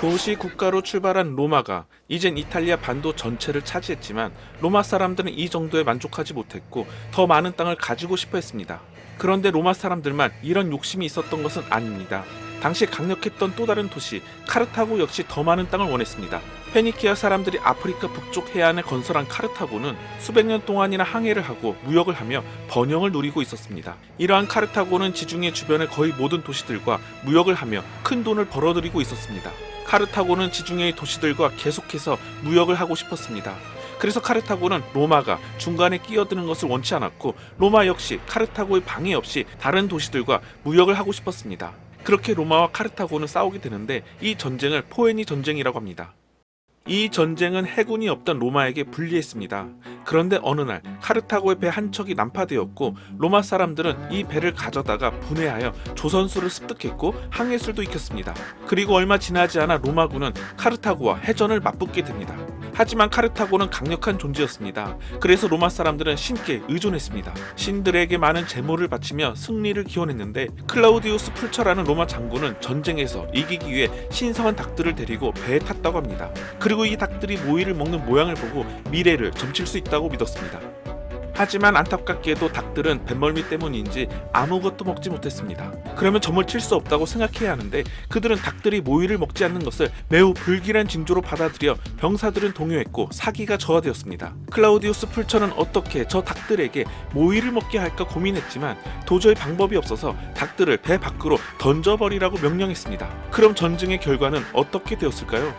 도시 국가로 출발한 로마가 이젠 이탈리아 반도 전체를 차지했지만 로마 사람들은 이 정도에 만족하지 못했고 더 많은 땅을 가지고 싶어 했습니다. 그런데 로마 사람들만 이런 욕심이 있었던 것은 아닙니다. 당시 강력했던 또 다른 도시 카르타고 역시 더 많은 땅을 원했습니다. 페니키아 사람들이 아프리카 북쪽 해안에 건설한 카르타고는 수백 년 동안이나 항해를 하고 무역을 하며 번영을 누리고 있었습니다. 이러한 카르타고는 지중해 주변의 거의 모든 도시들과 무역을 하며 큰 돈을 벌어들이고 있었습니다. 카르타고는 지중해의 도시들과 계속해서 무역을 하고 싶었습니다. 그래서 카르타고는 로마가 중간에 끼어드는 것을 원치 않았고 로마 역시 카르타고의 방해 없이 다른 도시들과 무역을 하고 싶었습니다. 그렇게 로마와 카르타고는 싸우게 되는데 이 전쟁을 포에니 전쟁이라고 합니다. 이 전쟁은 해군이 없던 로마에게 불리했습니다. 그런데 어느 날 카르타고의 배 한 척이 난파되었고 로마 사람들은 이 배를 가져다가 분해하여 조선수를 습득했고 항해술도 익혔습니다. 그리고 얼마 지나지 않아 로마군은 카르타고와 해전을 맞붙게 됩니다. 하지만 카르타고는 강력한 존재였습니다. 그래서 로마 사람들은 신께 의존했습니다. 신들에게 많은 제물을 바치며 승리를 기원했는데 클라우디우스 풀처라는 로마 장군은 전쟁에서 이기기 위해 신성한 닭들을 데리고 배에 탔다고 합니다. 그리고 이 닭들이 모이를 먹는 모양을 보고 미래를 점칠 수 있다고 믿었습니다. 하지만 안타깝게도 닭들은 뱃멀미 때문인지 아무것도 먹지 못했습니다. 그러면 점을 칠 수 없다고 생각해야 하는데 그들은 닭들이 모이를 먹지 않는 것을 매우 불길한 징조로 받아들여 병사들은 동요했고 사기가 저하되었습니다. 클라우디우스 풀처는 어떻게 저 닭들에게 모이를 먹게 할까 고민했지만 도저히 방법이 없어서 닭들을 배 밖으로 던져버리라고 명령했습니다. 그럼 전쟁의 결과는 어떻게 되었을까요?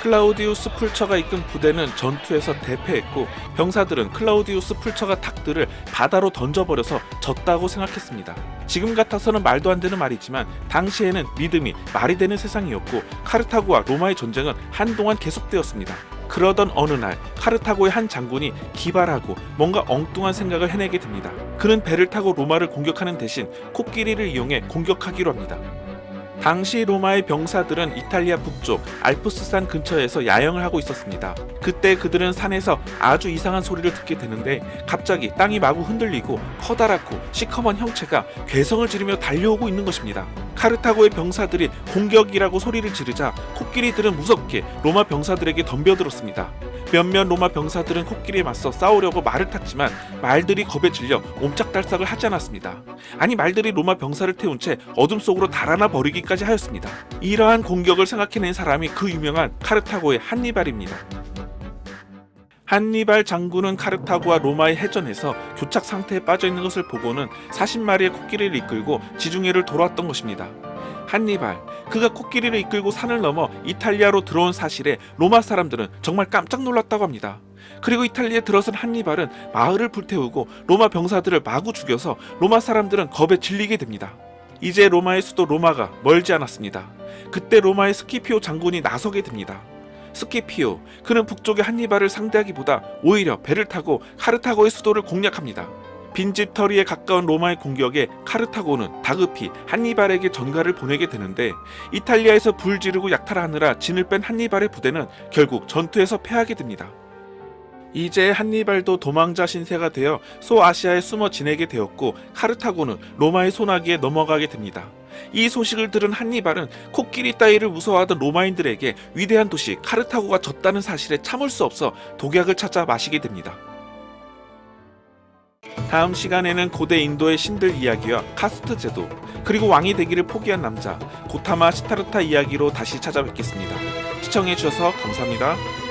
클라우디우스 풀처가 이끈 부대는 전투에서 대패했고 병사들은 클라우디우스 풀처가 닭들을 바다로 던져버려서 졌다고 생각했습니다. 지금 같아서는 말도 안 되는 말이지만 당시에는 믿음이 말이 되는 세상이었고 카르타고와 로마의 전쟁은 한동안 계속되었습니다. 그러던 어느 날 카르타고의 한 장군이 기발하고 뭔가 엉뚱한 생각을 해내게 됩니다. 그는 배를 타고 로마를 공격하는 대신 코끼리를 이용해 공격하기로 합니다. 당시 로마의 병사들은 이탈리아 북쪽 알프스산 근처에서 야영을 하고 있었습니다. 그때 그들은 산에서 아주 이상한 소리를 듣게 되는데 갑자기 땅이 마구 흔들리고 커다랗고 시커먼 형체가 괴성을 지르며 달려오고 있는 것입니다. 카르타고의 병사들이 공격이라고 소리를 지르자 코끼리들은 무섭게 로마 병사들에게 덤벼들었습니다. 몇몇 로마 병사들은 코끼리에 맞서 싸우려고 말을 탔지만 말들이 겁에 질려 옴짝달싹을 하지 않았습니다. 아니 말들이 로마 병사를 태운 채 어둠 속으로 달아나 버리기까지 하였습니다. 이러한 공격을 생각해낸 사람이 그 유명한 카르타고의 한니발입니다. 한니발 장군은 카르타고와 로마의 해전에서 교착 상태에 빠져있는 것을 보고는 40마리의 코끼리를 이끌고 지중해를 돌아왔던 것입니다. 한니발, 그가 코끼리를 이끌고 산을 넘어 이탈리아로 들어온 사실에 로마 사람들은 정말 깜짝 놀랐다고 합니다. 그리고 이탈리아에 들어선 한니발은 마을을 불태우고 로마 병사들을 마구 죽여서 로마 사람들은 겁에 질리게 됩니다. 이제 로마의 수도 로마가 멀지 않았습니다. 그때 로마의 스키피오 장군이 나서게 됩니다. 스키피오, 그는 북쪽의 한니발을 상대하기보다 오히려 배를 타고 카르타고의 수도를 공략합니다. 빈집터리에 가까운 로마의 공격에 카르타고는 다급히 한니발에게 전가를 보내게 되는데 이탈리아에서 불 지르고 약탈하느라 진을 뺀 한니발의 부대는 결국 전투에서 패하게 됩니다. 이제 한니발도 도망자 신세가 되어 소아시아에 숨어 지내게 되었고 카르타고는 로마의 손아귀에 넘어가게 됩니다. 이 소식을 들은 한니발은 코끼리 따위를 무서워하던 로마인들에게 위대한 도시 카르타고가 졌다는 사실에 참을 수 없어 독약을 찾아 마시게 됩니다. 다음 시간에는 고대 인도의 신들 이야기와 카스트 제도, 그리고 왕이 되기를 포기한 남자 고타마 시타르타 이야기로 다시 찾아뵙겠습니다. 시청해주셔서 감사합니다.